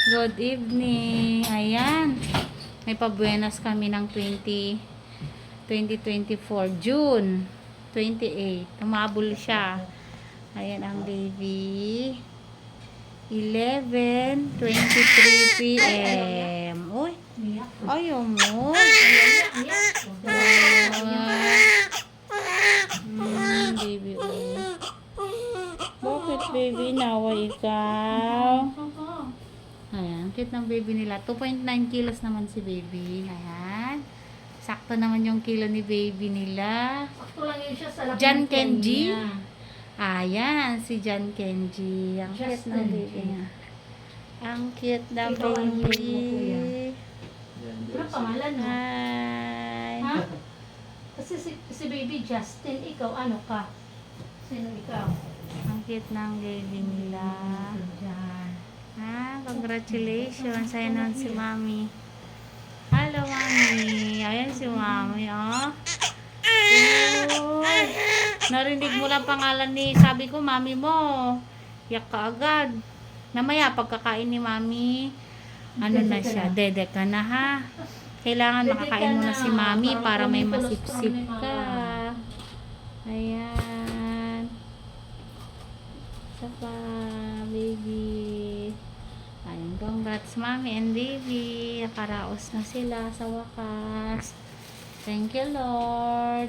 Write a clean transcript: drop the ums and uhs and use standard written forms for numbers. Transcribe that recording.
Good evening. Ayan. May pabuenas kami ng 2024 June 28. Tumabol siya. Ayan ang baby. 11:23 p.m. Uy. Ayaw mo. Baby. Bakit baby? Nawa ikaw? Ayan, cute ng baby nila. 2.9 kilos naman si baby. Ayan. Sakto naman yung kilo ni baby nila. Sakto lang yun siya sa laki John ng Kenji. niya. Ayan, si John Kenji. Ang cute Justin ng baby Kenji. niya. Ang cute ng Ikaw, anong baby. name mo, kuya? Ano pangalan mo? Hi. Ha? Kasi si baby Justin, ikaw ano ka? Sino ikaw? Ang cute ng baby nila. Diyan. Congratulations. Ayan naman si Mami. Hello, Mami. Ayan si Mami, oh. Uy. Narinig mo lang pangalan ni, sabi ko, Mami mo. Yak ka agad. Namaya, pagkakain ni Mami, ano na siya, dede ka na ha. Kailangan Dede makakain ka mo na na, si Mami para para may kumikilos masipsip kami, Mama. ka. Ayan. Isa pa, baby. Ayun, congrats Mami and baby. Nakaraos na sila sa wakas. Thank you, Lord.